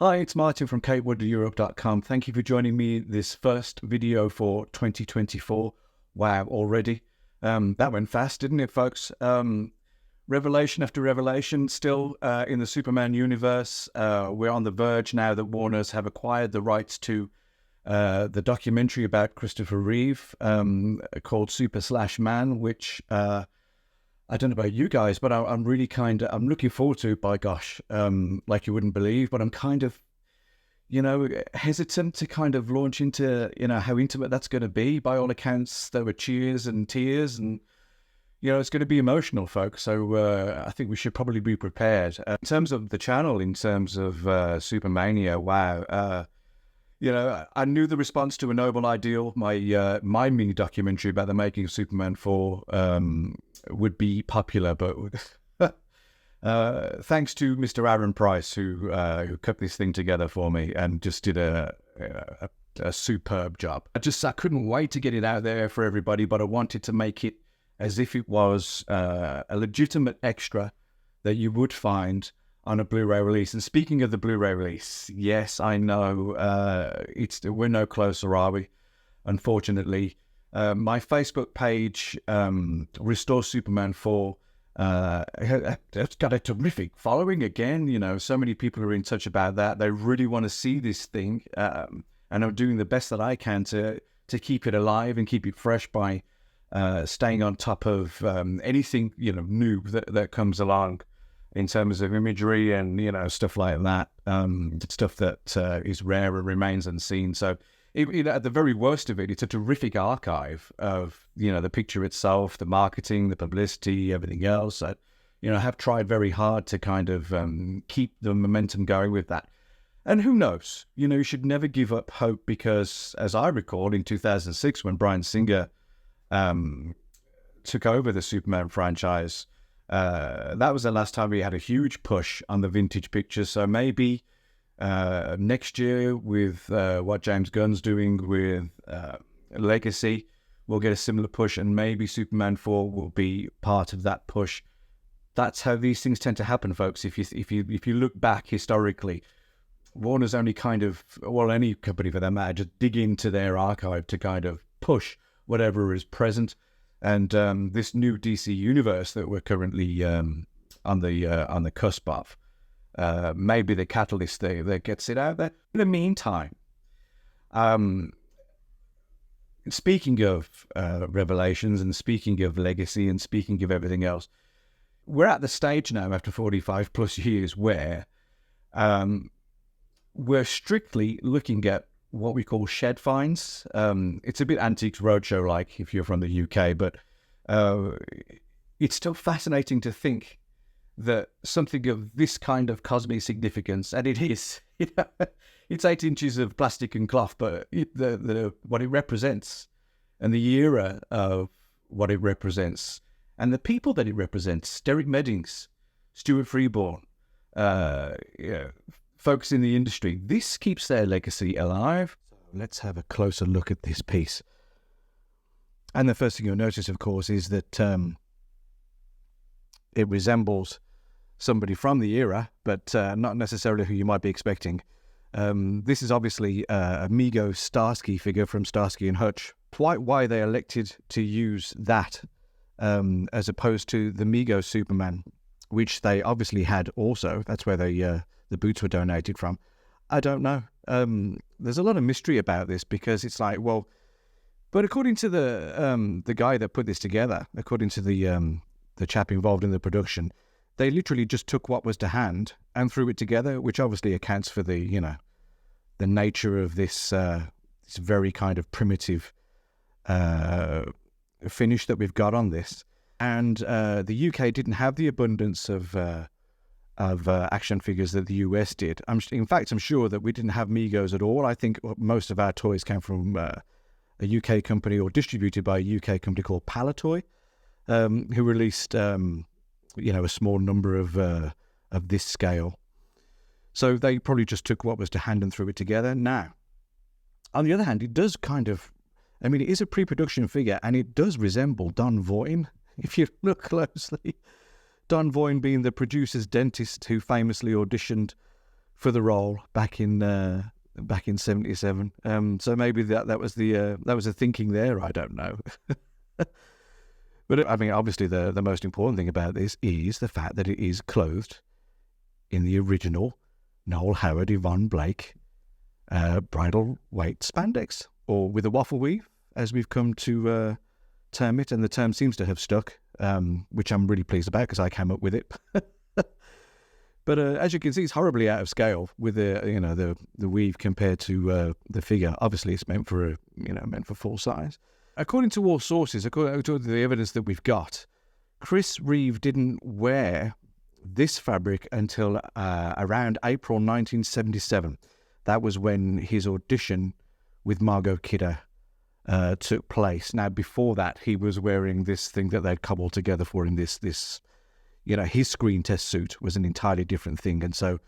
Hi, it's Martin from CapeWooderEurope.com. Thank you for joining me this first video for 2024. Wow, already. That went fast, didn't it, folks? Revelation after revelation, still in the Superman universe. We're on the verge now that Warner's have acquired the rights to the documentary about Christopher Reeve called Super/Man, which I don't know about you guys, but I'm really I'm looking forward to it, by gosh, like you wouldn't believe, but I'm kind of, hesitant to kind of launch into, how intimate that's going to be. By all accounts, there were cheers and tears and, it's going to be emotional, folks. So I think we should probably be prepared. In terms of the channel, in terms of Supermania, wow. I knew the response to A Noble Ideal, my mini documentary about the making of Superman 4, would be popular, but thanks to Mr. Aaron Price, who cut this thing together for me and just did a superb job. I couldn't wait to get it out there for everybody, but I wanted to make it as if it was a legitimate extra that you would find on a Blu-ray release. And speaking of the Blu-ray release, yes, I know we're no closer, are we? Unfortunately, my Facebook page, Restore Superman 4, it's got a terrific following again. So many people are in touch about that. They really want to see this thing, and I'm doing the best that I can to keep it alive and keep it fresh by staying on top of anything new that comes along in terms of imagery and stuff like that, stuff that is rare and remains unseen. So at the very worst of it, it's a terrific archive of the picture itself, the marketing, the publicity, everything else. I have tried very hard to kind of keep the momentum going with that. And who knows? You should never give up hope, because as I recall, in 2006, when Bryan Singer took over the Superman franchise, that was the last time we had a huge push on the vintage pictures. So maybe next year, with what James Gunn's doing with Legacy, we'll get a similar push, and maybe Superman 4 will be part of that push. That's how these things tend to happen, folks. If you look back historically, Warner's only any company for that matter, just dig into their archive to kind of push whatever is present. And this new DC universe that we're currently on the cusp of, maybe the catalyst that gets it out there. In the meantime, speaking of revelations, and speaking of legacy, and speaking of everything else, we're at the stage now, after 45 plus years, where we're strictly looking at what we call shed finds. It's a bit Antiques Roadshow like, if you're from the UK, but it's still fascinating to think that something of this kind of cosmic significance, and it is, it's 8 inches of plastic and cloth, but what it represents, and the era of what it represents, and the people that it represents, Derek Meddings, Stuart Freeborn, folks in the industry, this keeps their legacy alive. So let's have a closer look at this piece. And the first thing you'll notice, of course, is that it resembles somebody from the era, but not necessarily who you might be expecting. This is obviously a Mego Starsky figure from Starsky and Hutch. Quite why they elected to use that as opposed to the Mego Superman, which they obviously had also. That's where the boots were donated from. I don't know. There's a lot of mystery about this, because it's like, well, but according to the guy that put this together, according to the chap involved in the production, they literally just took what was to hand and threw it together, which obviously accounts for the nature of this very kind of primitive finish that we've got on this. And the UK didn't have the abundance of action figures that the US did. In fact, I'm sure that we didn't have Megos at all. I think most of our toys came from a UK company, or distributed by a UK company called Palatoy, who released a small number of this scale. So they probably just took what was to hand and threw it together. Now, on the other hand, it does it is a pre-production figure, and it does resemble Don Voight, if you look closely. Don Voight being the producer's dentist who famously auditioned for the role back in '77. So maybe that was the thinking there. I don't know. But I mean, obviously, the most important thing about this is the fact that it is clothed in the original Noel Howard Yvonne Blake bridal weight spandex, or with a waffle weave, as we've come to term it, and the term seems to have stuck, which I'm really pleased about because I came up with it. But as you can see, it's horribly out of scale with the weave compared to the figure. Obviously, it's meant for full size. According to all sources, according to the evidence that we've got, Chris Reeve didn't wear this fabric until around April 1977. That was when his audition with Margot Kidder took place. Now, before that, he was wearing this thing that they'd cobbled together for him. This, his screen test suit was an entirely different thing. And so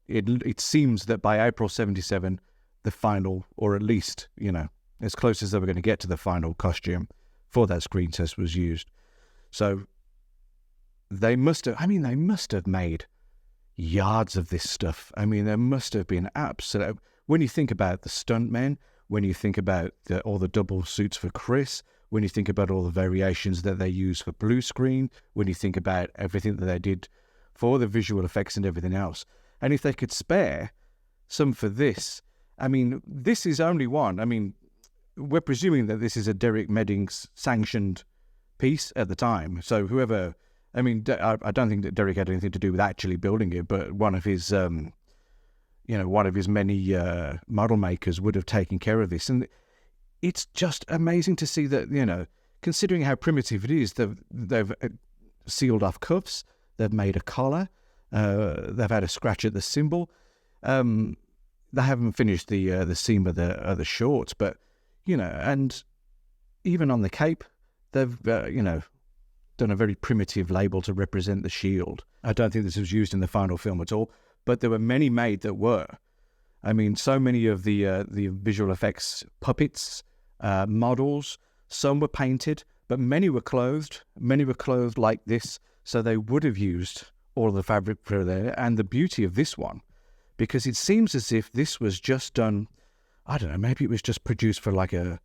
it seems that by April 77, the final, or at least, as close as they were going to get to the final costume for that screen test was used. So they must have made yards of this stuff. I mean, there must have been absolute. When you think about the stuntmen, when you think about all the double suits for Chris, when you think about all the variations that they use for blue screen, when you think about everything that they did for the visual effects and everything else, and if they could spare some for this, I mean, this is only one. I mean, we're presuming that this is a Derek Meddings sanctioned piece at the time. So whoever, I mean, I don't think that Derek had anything to do with actually building it, but one of his many model makers would have taken care of this. And it's just amazing to see that, considering how primitive it is, they've sealed off cuffs, they've made a collar, they've had a scratch at the cymbal. They haven't finished the seam of the shorts, but, and even on the cape, they've, done a very primitive label to represent the shield. I don't think this was used in the final film at all, but there were many made that were. I mean, so many of the visual effects puppets, models, some were painted, but many were clothed. Many were clothed like this, so they would have used all of the fabric for there. And the beauty of this one, because it seems as if this was just done, I don't know, maybe it was just produced for like a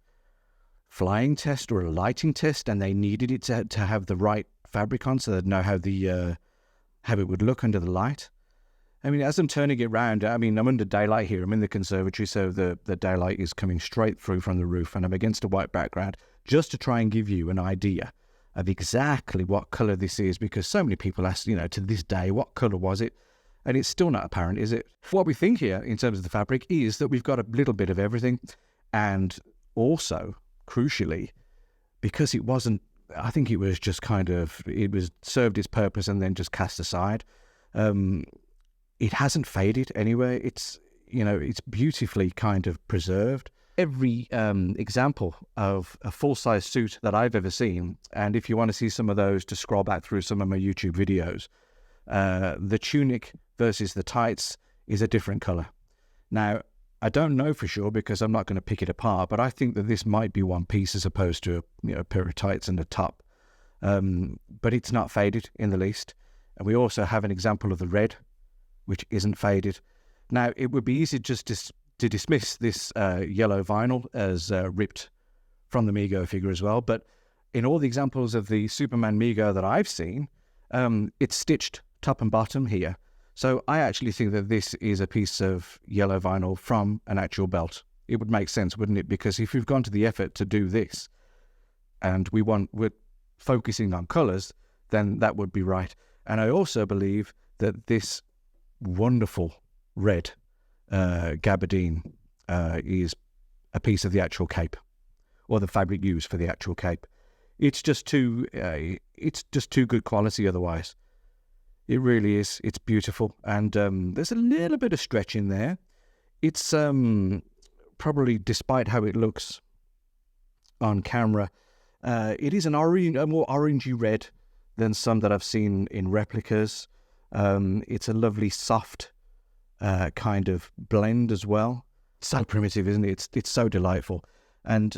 flying test or a lighting test, and they needed it to have the right fabric on so they'd know how it would look under the light. I mean, as I'm turning it round, I mean, I'm under daylight here. I'm in the conservatory, so the daylight is coming straight through from the roof, and I'm against a white background just to try and give you an idea of exactly what colour this is, because so many people ask, to this day, what colour was it? And it's still not apparent, is it? What we think here in terms of the fabric is that we've got a little bit of everything, and also, crucially, because it wasn't, I think it was just it was served its purpose and then just cast aside. It hasn't faded anywhere. It's beautifully kind of preserved. Every example of a full-size suit that I've ever seen, and if you want to see some of those, to scroll back through some of my YouTube videos, the tunic versus the tights is a different colour. Now, I don't know for sure because I'm not going to pick it apart, but I think that this might be one piece as opposed to a pair of tights and a top. But it's not faded in the least. And we also have an example of the red, which isn't faded. Now, it would be easy just to dismiss this yellow vinyl as ripped from the Mego figure as well, but in all the examples of the Superman Mego that I've seen, it's stitched top and bottom here. So I actually think that this is a piece of yellow vinyl from an actual belt. It would make sense, wouldn't it? Because if we've gone to the effort to do this, and we're focusing on colours, then that would be right. And I also believe that this wonderful red gabardine is a piece of the actual cape, or the fabric used for the actual cape. It's just too good quality otherwise. It really is. It's beautiful, and there's a little bit of stretch in there. It's probably, despite how it looks on camera, it is a more orangey red than some that I've seen in replicas. It's a lovely soft kind of blend as well. So primitive, isn't it? It's so delightful, and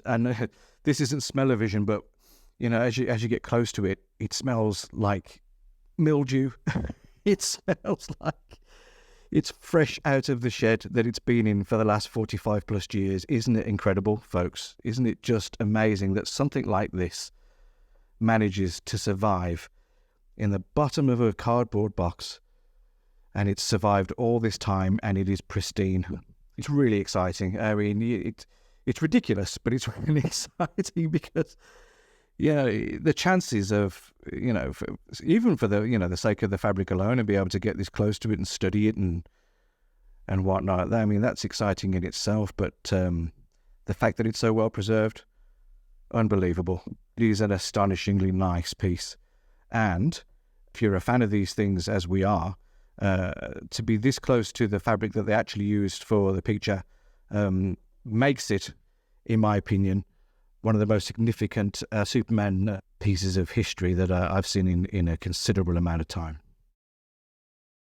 this isn't smell-o-vision, but as you get close to it, it smells like mildew. It smells like It's fresh out of the shed that it's been in for the last 45 plus years. Isn't it incredible, folks? Isn't it just amazing that something like this manages to survive in the bottom of a cardboard box, and it's survived all this time, and it is pristine. It's really exciting. I mean, it's ridiculous, but it's really exciting because, the chances of, even for the sake of the fabric alone, and be able to get this close to it and study it and whatnot, I mean, that's exciting in itself. But the fact that it's so well preserved, unbelievable. It is an astonishingly nice piece. And if you're a fan of these things, as we are, to be this close to the fabric that they actually used for the picture makes it, in my opinion, one of the most significant Superman pieces of history that I've seen in a considerable amount of time.